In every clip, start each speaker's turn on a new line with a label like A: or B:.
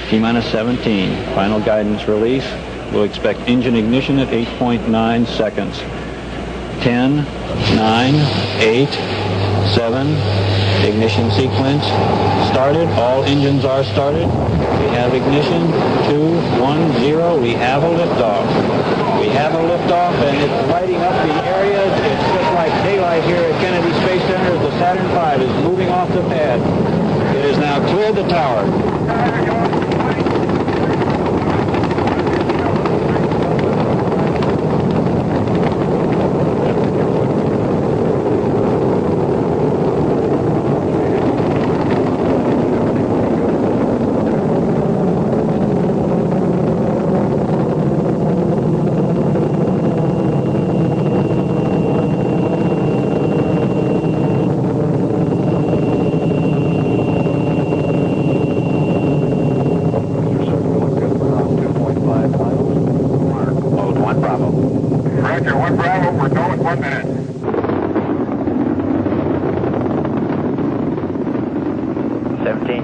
A: T-minus 17. Final guidance release. We'll expect engine ignition at 8.9 seconds. 10, 9, 8, 7. Ignition sequence started. All engines are started. We have ignition. 2, 1, 0. We have a liftoff. We have a liftoff, and it's lighting up the area. It's just like daylight here at Kennedy Space Center as the Saturn V is moving off the pad. It has now cleared the tower.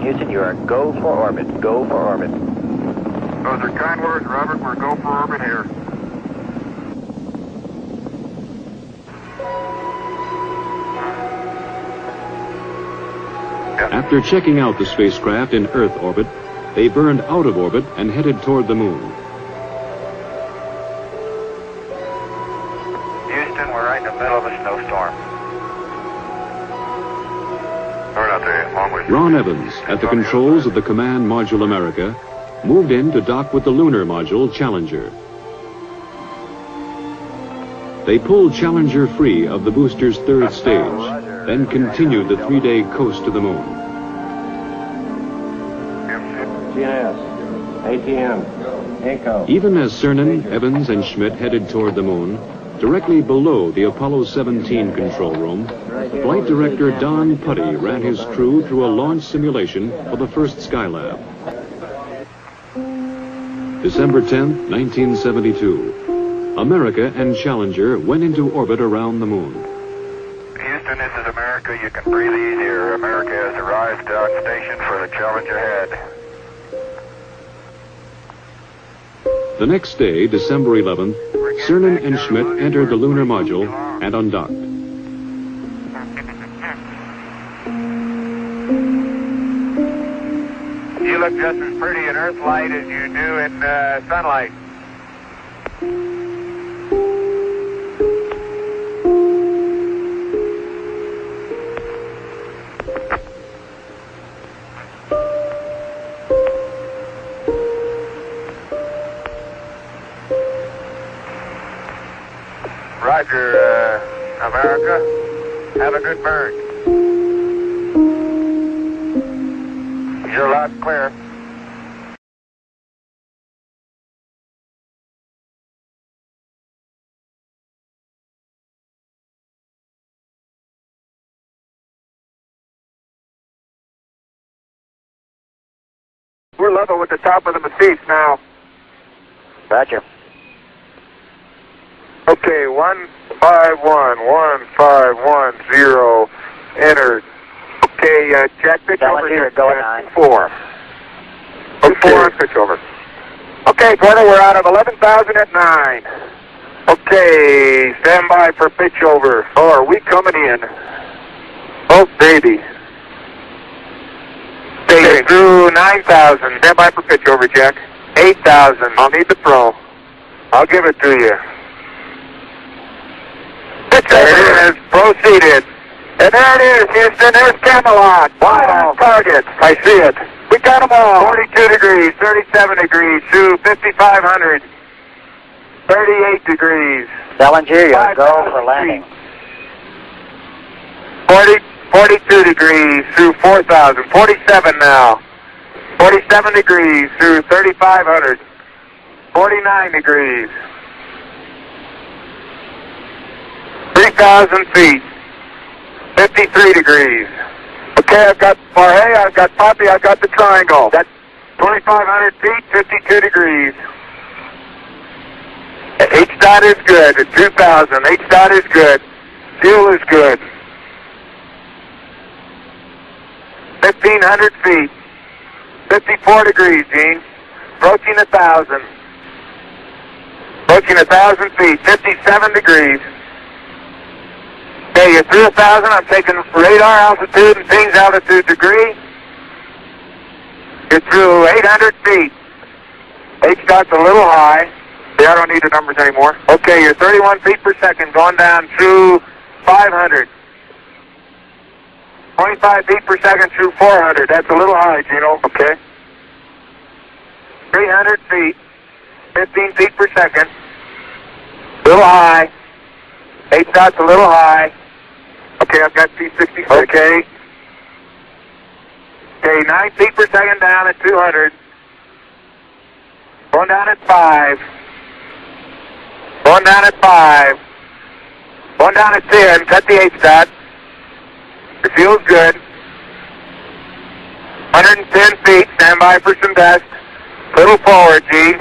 B: Houston, you are go for orbit. Go for orbit.
C: Those are kind words, Robert. We're go for orbit here.
D: After checking out the spacecraft in Earth orbit, they burned out of orbit and headed toward the moon.
C: Houston, we're right in the middle of a snowstorm.
D: Ron Evans, at the controls of the Command Module America, moved in to dock with the lunar module Challenger. They pulled Challenger free of the booster's third stage, then continued the 3-day coast to the moon.
E: GNS, ATM, Echo.
D: Even as Cernan, Evans, and Schmidt headed toward the moon, directly below the Apollo 17 control room, Flight Director Don Putty ran his crew through a launch simulation for the first Skylab. December 10, 1972. America and Challenger went into orbit around the moon.
C: Houston, this is America. You can breathe easier. America has arrived on station for the Challenger head.
D: The next day, December 11th, Cernan and Schmidt entered the lunar module and undocked.
C: You look just as pretty in Earth light as you do in sunlight. Roger, America. Have a good burn. You're loud and clear. We're level with the top of the Mesquite now.
B: Roger.
C: Okay, 1511510 entered. Okay, check pitch over here.
B: Go at 9.
C: 4. Okay. 4 on pitch over. Okay, Porter, we're out of 11,000 at 9. Okay, stand by for pitch over. Oh, are we coming in? Oh, baby. Stay through 9,000. Stand by for pitch over, Jack. 8,000. I'll need the pro. I'll give it to you. There it is, proceeded. And there it is, Houston, there's Camelot. Wide on target. I see it. We got them all. 42 degrees, 37 degrees, to 5,500. 38 degrees.
B: Challenger, you go for landing.
C: 42 degrees, through 4,000. 47 now. 47 degrees, through 3,500. 49 degrees. 3,000 feet, 53 degrees. Okay, I've got Jorge, I've got Poppy, I've got the triangle. That's 2,500 feet, 52 degrees. H-dot is good at 2,000. H-dot is good. Fuel is good. 1,500 feet, 54 degrees, Gene. Approaching 1,000. Approaching 1,000 feet, 57 degrees. Okay, you're through 1,000. I'm taking radar altitude and pings altitude degree. You're through 800 feet. H-dot's a little high. See, I don't need the numbers anymore. Okay, you're 31 feet per second, going down through 500. 25 feet per second through 400. That's a little high, Gino. Okay. 300 feet, 15 feet per second. Little high. H-dot's a little high. Okay, I've got T66. Okay. Okay, 9 feet per second down at 200. Going down at 5. Going down at 5. Going down at 10. Cut the H-dot. It feels good. 110 feet. Stand by for some dust. Little forward, G.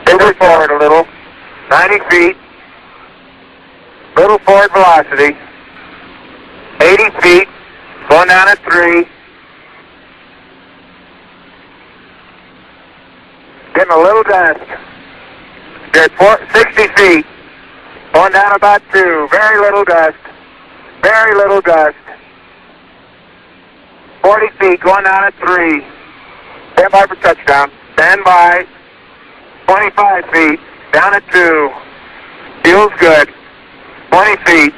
C: Little forward a little. 90 feet. Little forward velocity. 80 feet. Going down at 3. Getting a little dust. You're at 60 feet. Going down about 2. Very little dust. Very little dust. 40 feet. Going down at 3. Stand by for touchdown. Stand by. 25 feet. Down at 2. Feels good. 20 feet.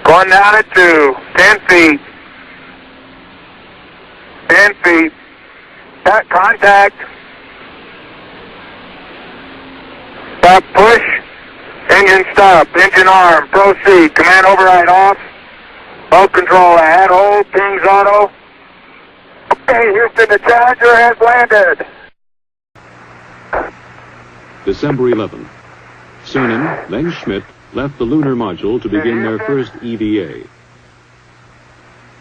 C: Going down at 2. 10 feet. 10 feet. Contact. Stop, push. Engine stop. Engine arm. Proceed. Command override off. Mode control ahead. Hold. Pings auto. Okay, Houston, the Challenger has landed.
D: December 11th. Cernan, then Schmidt, left the lunar module to begin their first EVA.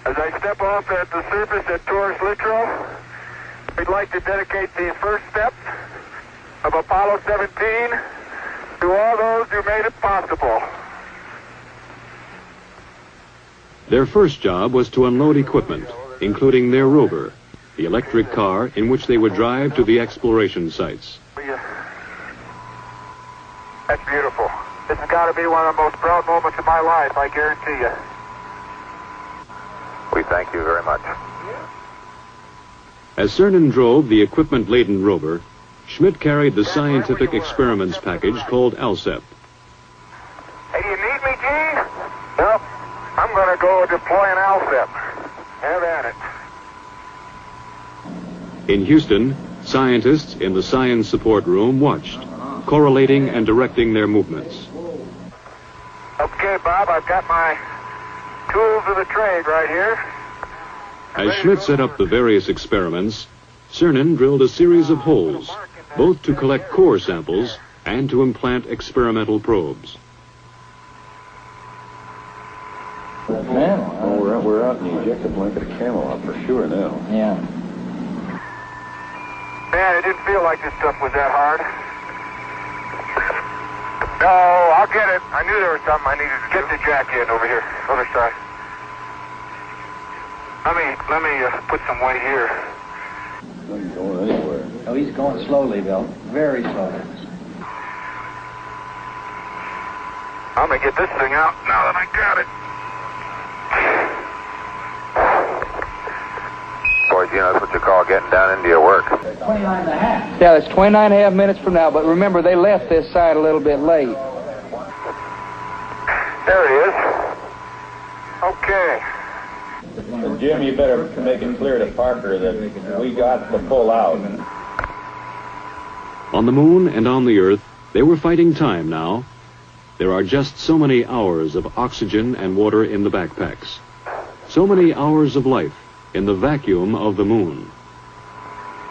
C: As I step off at the surface at Taurus Littrow, we'd like to dedicate the first steps of Apollo 17 to all those who made it possible.
D: Their first job was to unload equipment, including their rover, the electric car in which they would drive to the exploration sites.
C: That's beautiful. This has got to be one of the most proud moments of my life, I guarantee you. We thank you very much.
D: As Cernan drove the equipment-laden rover, Schmidt carried the scientific experiments package called ALSEP.
C: Hey, do you need me, Gene? Nope. I'm going to go deploy an ALSEP. Have at it.
D: In Houston, scientists in the science support room watched, correlating and directing their movements.
C: Okay, Bob, I've got my tools of the trade right here.
D: As Schmidt set up the various experiments, Cernan drilled a series of holes, both to collect core samples and to implant experimental probes.
F: Man, we're out in the ejected blanket of Camelot for sure now.
G: Yeah.
C: Man, it didn't feel like this stuff was that hard. No, I'll get it. I knew there was something I needed to get the jack in over here, other side. Let me put some weight here.
F: He's not going anywhere.
G: Oh, he's going slowly, Bill. Very slowly.
C: I'm gonna get this thing out now that I got it. Boy, you know, that's what you call getting down into your work.
G: 29 and a half.
H: Yeah, it's 29 and a half minutes from now, but remember, they left this side a little bit late.
C: There it is. Okay.
F: Jim, you better make it clear to Parker that we got to pull out.
D: On the moon and on the Earth, they were fighting time now. There are just so many hours of oxygen and water in the backpacks. So many hours of life in the vacuum of the moon.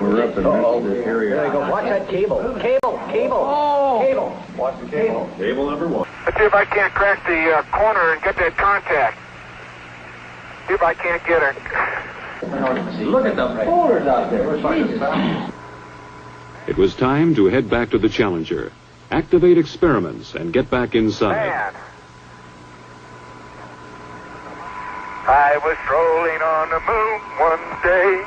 F: We're up in this area.
G: There you go. Watch that cable. Cable. Oh! Cable.
F: Watch the cable. Cable number 1.
C: Let's see if I can't crash the corner and get that contact. See if I can't get it.
G: Look at the boulders out there. Jesus.
D: It was time to head back to the Challenger, activate experiments, and get back inside.
C: Man. I was strolling on the moon one day.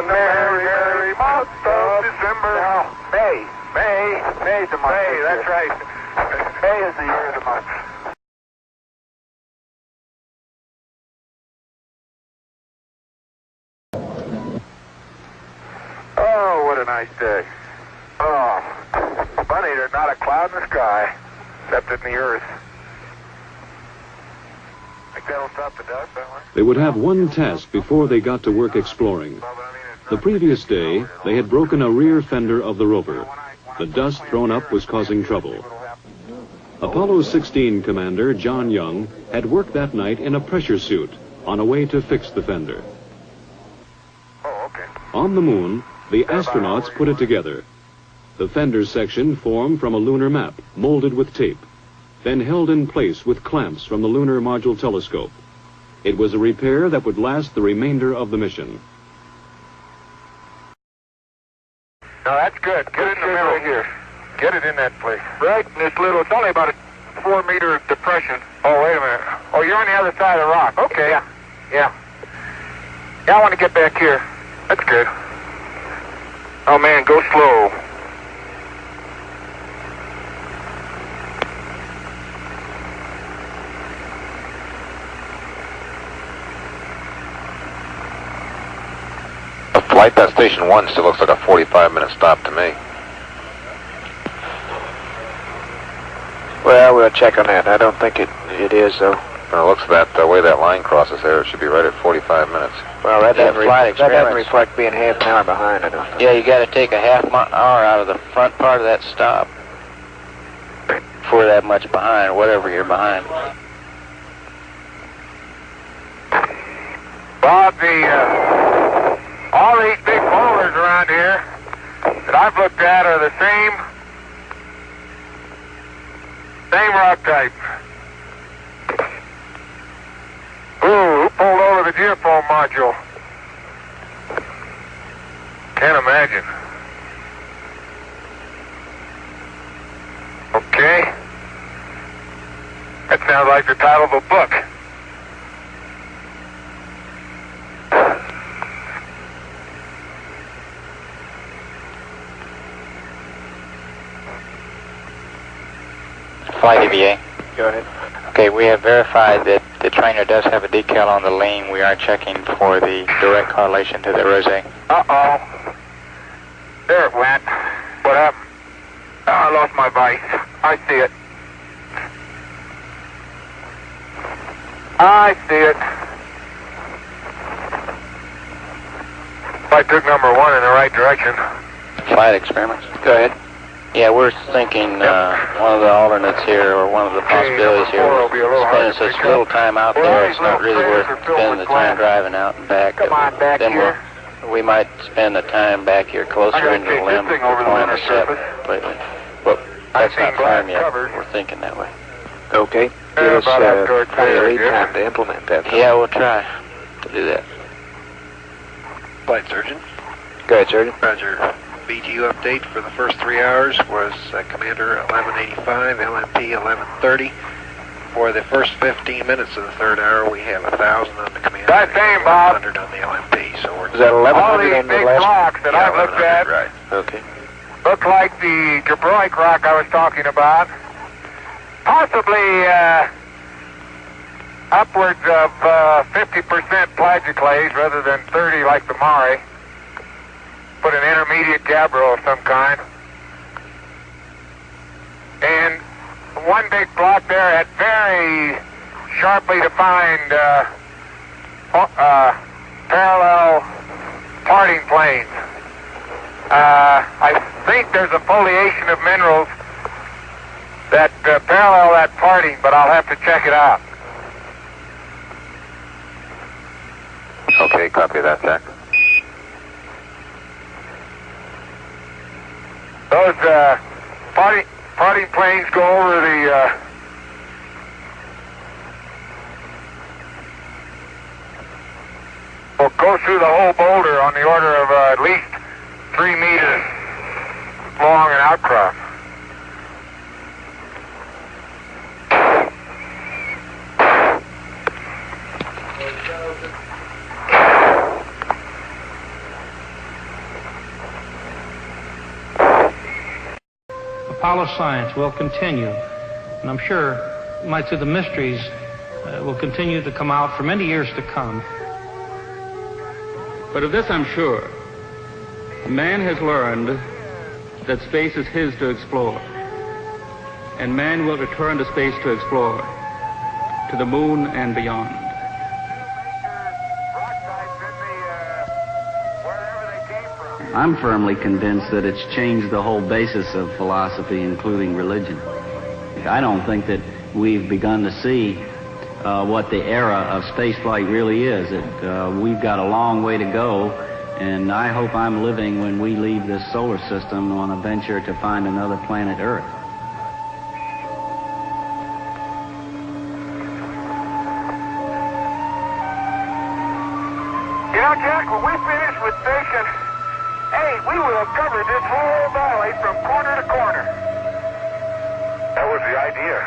C: merry, merry month of December.
B: No, May. May's the month.
C: May, that's right.
B: May is the year of the month.
C: Oh, what a nice day. Oh, funny, there's not a cloud in the sky, except in the earth. Think that'll stop the dust, that one?
D: They would have one task before they got to work exploring. The previous day, they had broken a rear fender of the rover. The dust thrown up was causing trouble. Apollo 16 commander John Young had worked that night in a pressure suit on a way to fix the fender.
C: Oh, okay.
D: On the moon, the astronauts put it together. The fender section formed from a lunar map, molded with tape, then held in place with clamps from the Lunar Module Telescope. It was a repair that would last the remainder of the mission.
C: No, that's good. Get it in the middle here. Get it in that place. Right in this little, it's only about a 4-meter depression. Oh, wait a minute. Oh, you're on the other side of the rock. Okay. Yeah, I want to get back here. That's good. Oh, man, go slow.
I: The flight at Station 1 still looks like a 45-minute stop to me.
B: Well, we'll check on that. I don't think it is, though.
I: Well, it looks that the way that line crosses there, it should be right at 45 minutes.
B: Well, that doesn't
G: experiments.
B: reflect being half an hour behind, I don't think.
G: Yeah, you got to take a half hour out of the front part of that stop for that much behind, whatever you're behind.
C: Bob, all these big boulders around here that I've looked at are the same rock type. Ooh, who pulled over the geophone module? Can't imagine. Okay. That sounds like the title of a book.
G: Flight EVA.
B: Go ahead.
G: Okay, we have verified that the trainer does have a decal on the lean. We are checking for the direct correlation to the rosé.
C: Uh-oh. There it went. What happened? Oh, I lost my vice. I see it. I see it. I took number 1 in the right direction.
G: Flight experiments.
B: Go ahead.
G: Yeah, we're thinking one of the alternates here, or one of the possibilities here, spending such little time out there, it's not really worth spending the time driving out and back.
C: Come on, back here.
G: We might spend the time back here closer into the limb before intercept completely. But that's not firm yet. We're thinking that way.
B: Okay. Give us plenty of lead time to implement that.
G: Yeah, we'll try to do that.
J: Flight Surgeon.
B: Go ahead, Surgeon.
J: Roger. BTU update for the first 3 hours was Commander 1185, LMP 1130. For the first 15 minutes of the third hour, we have 1,000 on the Commander.
C: That same, Bob.
J: 1,100 on the LMP. So we're
B: is that 1,100
C: all these
B: on the
C: big
B: last?
C: blocks that I've looked at
J: right.
B: Okay.
C: look like the Jabronic rock I was talking about. Possibly upwards of 50% plagioclase rather than 30 like the Mare. Put an intermediate gabbro of some kind. And one big block there had very sharply defined parallel parting planes. I think there's a foliation of minerals that parallel that parting, but I'll have to check it out.
I: Okay, copy that, Jack.
C: Those parting planes go over the will go through the whole boulder on the order of at least 3 meters long and outcrop.
K: Apollo science will continue, and I'm sure might say the mysteries will continue to come out for many years to come.
L: But of this I'm sure. Man has learned that space is his to explore, and man will return to space to explore, to the moon and beyond.
M: I'm firmly convinced that it's changed the whole basis of philosophy, including religion. I don't think that we've begun to see what the era of spaceflight really is. We've got a long way to go, and I hope I'm living when we leave this solar system on a venture to find another planet Earth.
C: You know, Jack, when we finish with Station 8, we will have covered this whole valley from corner to corner. That was the idea.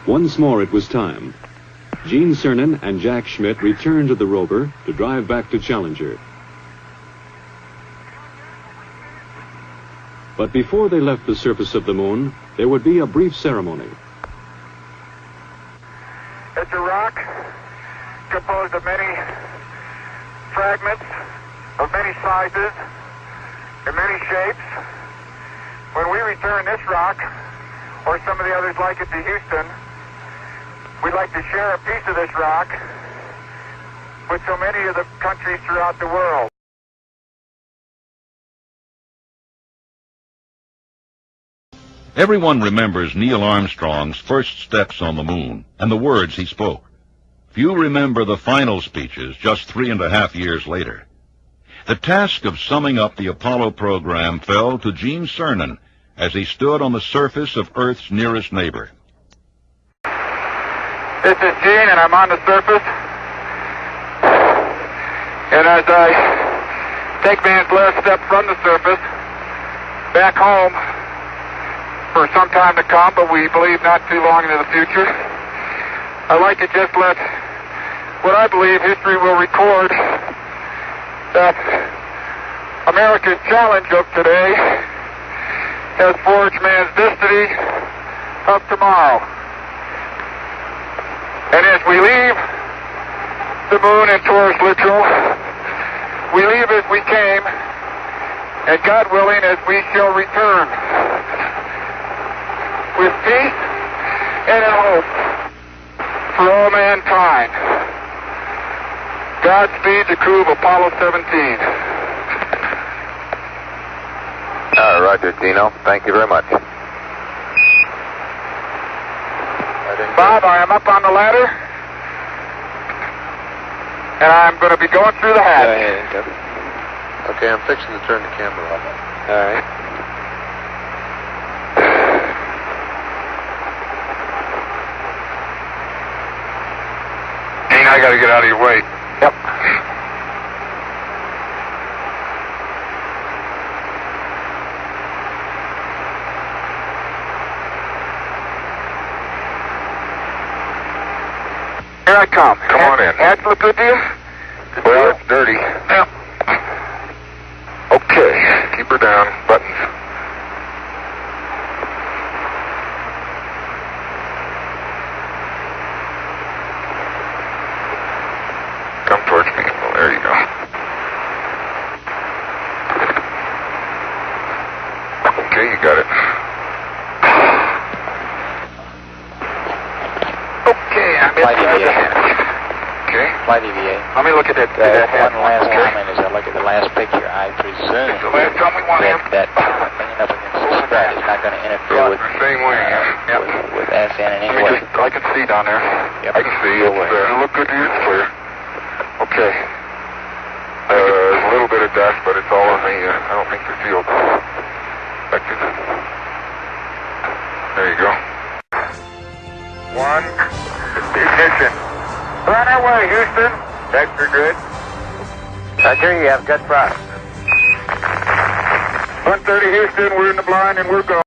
D: Once more it was time. Gene Cernan and Jack Schmitt returned to the rover to drive back to Challenger. But before they left the surface of the moon, there would be a brief ceremony.
C: It's a rock composed of many fragments of many sizes and many shapes. When we return this rock, or some of the others like it, to Houston, we'd like to share a piece of this rock with so many of the countries throughout the world.
N: Everyone remembers Neil Armstrong's first steps on the moon and the words he spoke. Few remember the final speeches just 3.5 years later. The task of summing up the Apollo program fell to Gene Cernan as he stood on the surface of Earth's nearest neighbor.
C: This is Gene, and I'm on the surface. And as I take man's last step from the surface back home for some time to come, but we believe not too long into the future, I'd like to just let what I believe history will record, that America's challenge of today has forged man's destiny of tomorrow. And as we leave the moon in Taurus literal, we leave as we came, and God willing, as we shall return, with peace and in hope for all mankind. Godspeed, the crew of Apollo 17.
I: Roger, Dino. Thank you very much.
C: Bob, I am up on the ladder, and I'm going to be going through the hatch.
J: Go ahead. Okay, I'm fixing to turn the camera off. All right.
C: Gene, I got to get out of your way. Yep. Here I come.
J: Come on in.
C: Hatch look good to you?
J: Well, it's dirty.
C: Yep.
J: Okay, keep her down. Buttons. Come towards me. Well, there you go. Okay, you got it.
C: Okay, I'm inside the hatch.
J: Okay.
G: Flight EVA.
C: Let me look at that hatch.
G: One last
C: Okay.
G: comment as I look at the last picture, I presume
C: The last time we want him.
G: that leaning up against the strut is not going to interfere with
J: The same way, yeah.
G: with SN in any
C: Let me
G: way.
C: just, I can see down there.
G: Yep.
J: I can see. It'll look good to you. It's clear. Okay. There's a little bit of dust, but it's all on the, I don't think the field affected. There you go.
C: One. Ignition. We're on our way, Houston. Vector good.
G: Roger, you have good thrust.
C: 130 Houston, we're in the blind and we're going.